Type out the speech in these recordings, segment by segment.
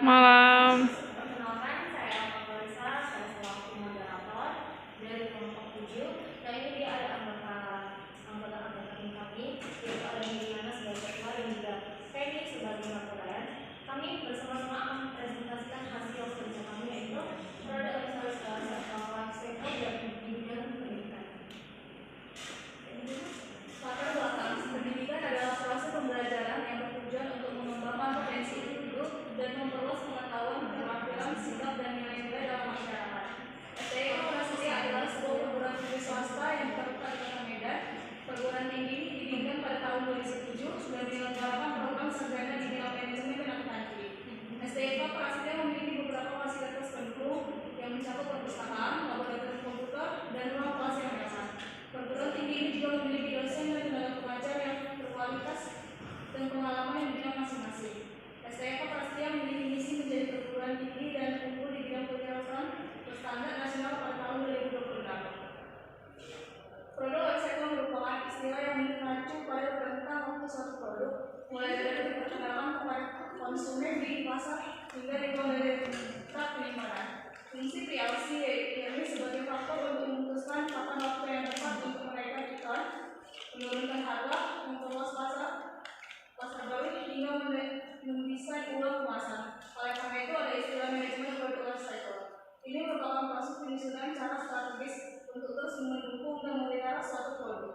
Malam. Perkenalkan, saya Marisa, saya selaku moderator dari kelompok 7. Nah, ini dia ada anggota tim kami, yaitu ada Miliana sebagai ketua dan juga Penny sebagai laporan. Kami bersama-sama akan mempresentasikan hasil kerja kami, yaitu produk sektor dan di bidang pendidikan. Latar belakang pendidikan adalah proses pembelajaran yang bertujuan untuk mengembangkan potensi individu dan memperluas pengetahuan, keterampilan, sikap, dan nilai-nilai dalam masyarakat. STI Prasetya adalah sebuah perguruan tinggi swasta yang terletak di Kota Medan. Perguruan tinggi ini didirikan pada tahun 2007 dan menyelenggarakan program sarjana di bidang manajemen dan akuntansi. STI Prasetya memiliki beberapa fasilitas pendukung yang mencakup perpustakaan, laboratorium komputer, dan ruang kelas yang nyaman. Perguruan tinggi ini juga memiliki dosen dan tenaga pengajar yang berkualitas dan pengalaman yang bidang masing-masing. STI Prasetya memiliki misi menjadi perguruan tinggi dan unggul di bidang kewirausahaan berstandar nasional pada tahun 2026. Produk lifecycle merupakan istilah yang mengacu pada rentang waktu suatu produk, mulai dari diperkenalkan kepada konsumen di pasar hingga dibuang dari tahap penyimpanan. Fungsi PLC ini sebagai faktor untuk memutuskan kapan waktu yang tepat untuk menaikkan iklan, menurunkan harga, memperluas pasar baru hingga mendesain ulang kemasan. Oleh karena itu ada istilah manajemen product life cycle. Ini merupakan proses penyusunan cara strategis untuk terus mendukung dan memelihara suatu produk.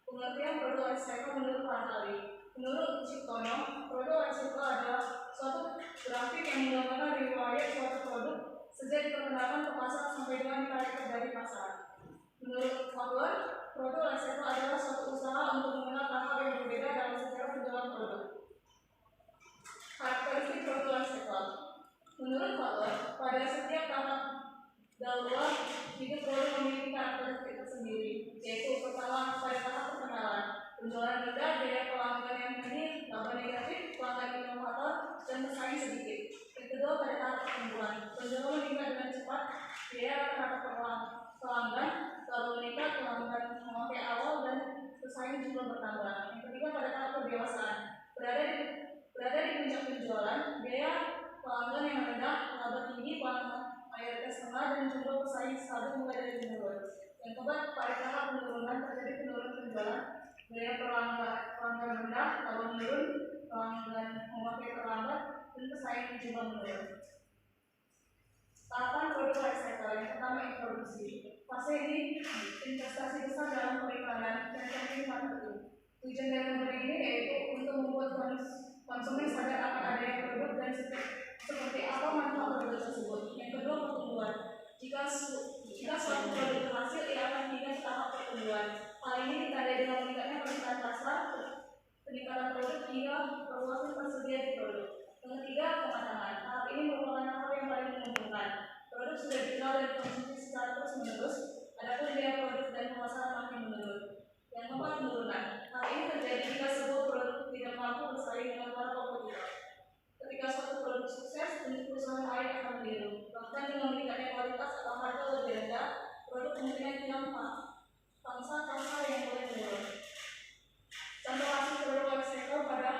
Pengertian product life cycle menurut Pantali. Menurut Ciptono, product life cycle adalah suatu grafik yang menggambarkan riwayat suatu produk sejak diperkenalkan ke pasar sampai dengan ditarikkan dari pasar. Menurut Fowler, product life cycle adalah suatu usaha untuk mengenal tahap yang berbeda dalam sejarah penjualan produk. Karakteristik product life cycle. Menurut Fowler, pada setiap tahap dalam hidup produk memiliki karakteristik tersendiri, yaitu pertama pada tahap perkenalan, penjualan rendah, biaya pelanggan yang tinggi, laba negatif, pelanggan inovator, dan bersaing sedikit. Yang kedua pada tahap pertumbuhan, penjualan meningkat dengan cepat, biaya rata-rata pelanggan, lalu meningkat, pelanggan memakai awal, dan bersaing juga bertambah. Yang ketiga pada tahap pendewasaan, berada di puncak penjualan, biaya pelanggan yang rendah, laba tinggi, pelanggan mayoritas tengah, dan jumlah pesaing stabil mulai dari menurun. Yang keempat pada tahap penurunan terjadi penurunan penjualan, biaya pelanggan rendah, laba menurun, pelanggan memakai terlambat, dan pesaing juga menurun. Tahapan produk life cycle yang pertama introduksi. Fase ini investasi besar dalam periklanan dan teknik marketing. Tujuan dari memberi ini yaitu untuk membuat konsumen sadar akan adanya produk dan seperti apa manfaat produk tersebut. Yang kedua pertumbuhan. Jika suatu produk berhasil, ia akan hingga ke tahap pertumbuhan. Hal ini ditandai dengan meningkatnya permintaan pasar, peningkatan produk hingga perluasan tersedia di produk. Yang ketiga pematangan. Tahap ini merupakan tahap yang paling menguntungkan. Produk sudah dikenal dan dikonsumsi secara terus-menerus, adapun biaya produk dan pemasaran makin menurun. Yang keempat penurunan. Hal ini terjadi jika sebuah produk tidak mampu bersaing dengan para kompetitor. Ketika suatu produk sukses, perusahaan lain akan meniru. Bahkan dengan meningkatnya kualitas atau harga lebih rendah, produk kemungkinan hilang pangsa yang boleh menurun. Contoh hasil produk life cycle pada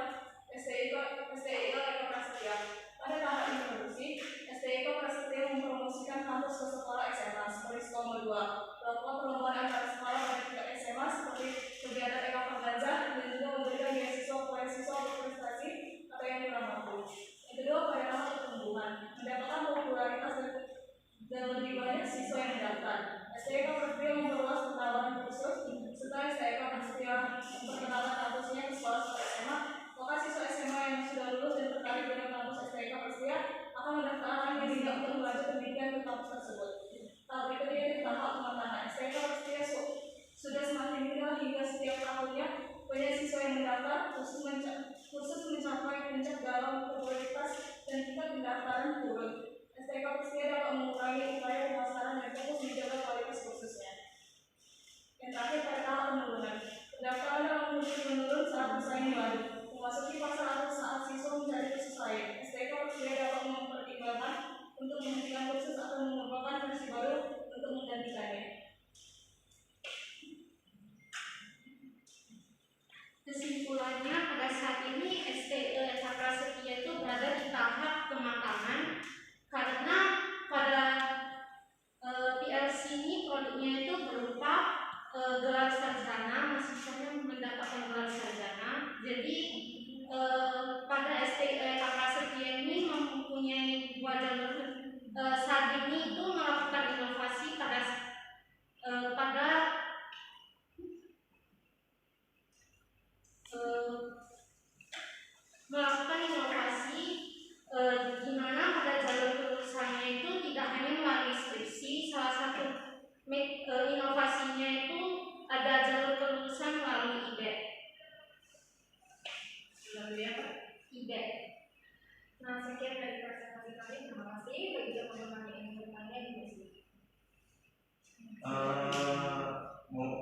STI Prasetya. Pada tahap introduksi, STI Prasetya mempromosikan kampus ke sekolah SMA seperti Sekolah 2, melakukan perlombaan antar sekolah pada tingkat SMA seperti kegiatan Eka-Faganza, dan juga memberikan beasiswa kepada siswa berprestasi atau yang kurang mampu. Yang kedua pada tahap pertumbuhan, mendapatkan popularitas dan lebih banyak siswa yang mendaftar. STI Prasetya memperluas penawaran kursus. Setelah STI Prasetya memperkenalkan kampusnya ke sekolah SMA, maka siswa SMA yang sudah lulus dan tertarik dengan kampus STI Prasetya akan mendaftarkan dirinya untuk melanjutkan pendidikan ke kampus tersebut. Tahap berikutnya yaitu tahap pematangan. STI Prasetya sudah semakin dikenal hingga setiap tahunnya banyak siswa yang mendaftar, kursus mencapai puncak dalam popularitas dan tingkat pendaftaran turun. STI Prasetya dapat mengurangi upaya pemasaran dan fokus menjaga kualitas kursusnya. Yang terakhir pada tahap penurunan. Pendaftaran dalam kursus menurun saat bersaing baru, memasuki pasar atau saat siswa mencari kursus lain. STI Prasetya dapat mempertimbangkan untuk menghentikan kursus atau mengembangkan versi baru untuk menggantikannya. Kesimpulannya pada saat ini STI Prasetya itu berada di tahap kematangan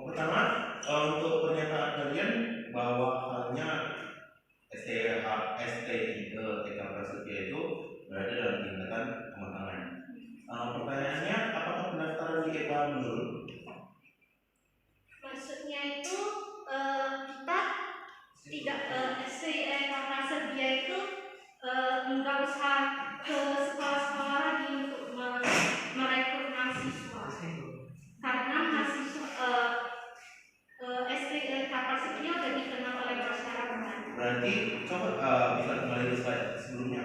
Pertama, untuk pernyataan kalian bahwa halnya ST3 TK Prasetya itu berada dalam tingkatan kematangan. Pertanyaannya, apakah pendaftaran di EK menurun? Maksudnya itu kita tidak STIK Prasetya itu enggak usah ke sekolah-sekolah lagi untuk merekrut mahasiswa, karena mahasiswa STIK Prasetya sudah dikenal oleh masyarakat. Berarti coba bisa kembali ke slide sebelumnya.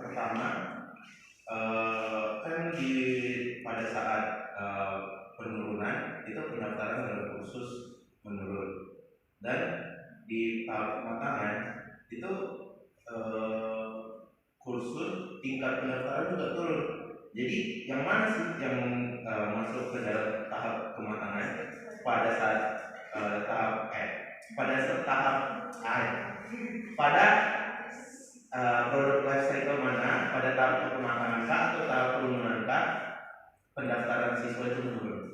Pertama, kan pada saat penurunan itu pendaftaran dalam kursus menurun, dan di tahap kematangan itu kursus tingkat pendaftaran juga turun. Jadi yang mana sih yang masuk ke dalam tahap kematangan pada saat pada produk life cycle mana, pada tahap kematangan kah atau tahap penurunan kah pendaftaran siswa itu menurun?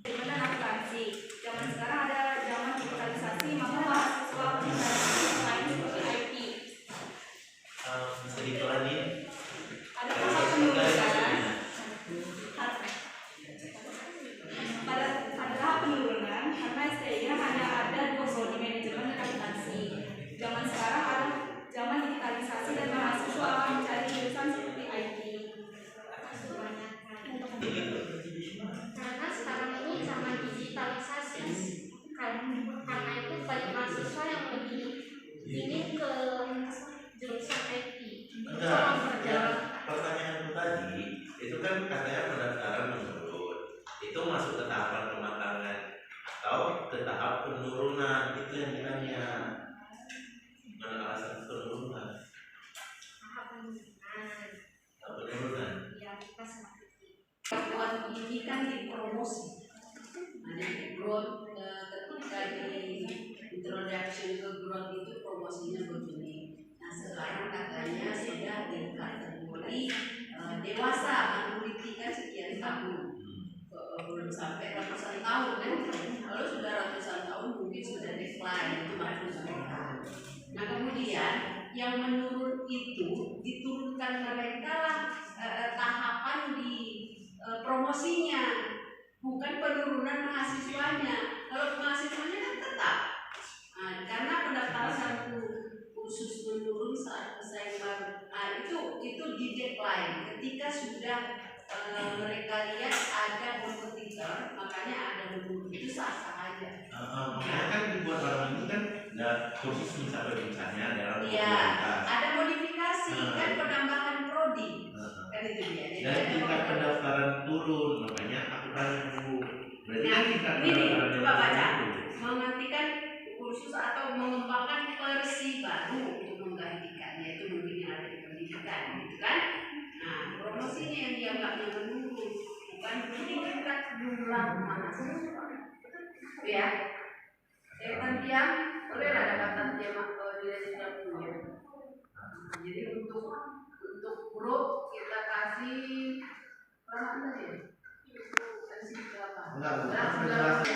Gimana akuntansi? Zaman sekarang ada zaman digitalisasi, maka mahasiswa akuntansi lain seperti IT. Bisa ditelanjut? Ada tahap penurunan. Pada tahap penurunan, karena STI-nya hanya ada 2 prodi, manajemen dan akuntansi. Zaman sekarang ada zaman digitalisasi dan mahasiswa akan mencari jurusan seperti IT. Karena sekarang ini zaman digitalisasi, karena itu banyak mahasiswa yang lebih ingin ke jurusan IT. Pertanyaanku tadi itu kan katanya pendaftaran menurun, itu masuk ke tahapan kematangan atau ke tahap penurunan, itu yang ditanya. Mana alasan penurunan? Tahap penurunan. Tahap penurunan. Ya, kita seperti Waktu ini kan dipromosi, ada growth ketika di introduction ke growth itu promosinya begini. Nah sekarang katanya sudah di kategori dewasa, maturity kan sekian tahun, belum sampai ratusan tahun kan. Kalau sudah ratusan tahun mungkin sudah decline, itu bagus mereka. Nah kemudian yang menurun itu diturunkan mereka lah tahapan di promosinya, bukan penurunan mahasiswanya. Kalau mahasiswanya kan tetap, karena pendaftaran khusus menurun saat pesaing baru. Itu di decline ketika sudah mereka lihat ada kompetitor, makanya ada menurun, itu sah-sah aja. Makanya kan dibuat orang ini kan kursus mencapai puncaknya dalam ada modifikasi kan, penambahan prodi kan itu dia. Dan tingkat pendaftaran turun, makanya aku tanya dulu. Berarti kan tingkat ini pendaftaran coba baca, turun. menghentikan kursus atau mengembangkan versi baru untuk menggantikannya, itu mungkin yang ada di pendidikan, gitu kan? Nah, promosinya yang dianggapnya menurun, bukan meningkat jumlah mahasiswa. Ya, tantian boleh ada kata dia tidak punya. Jadi untuk grup kita kasih berapa tadi? Kasih berapa? Enggak,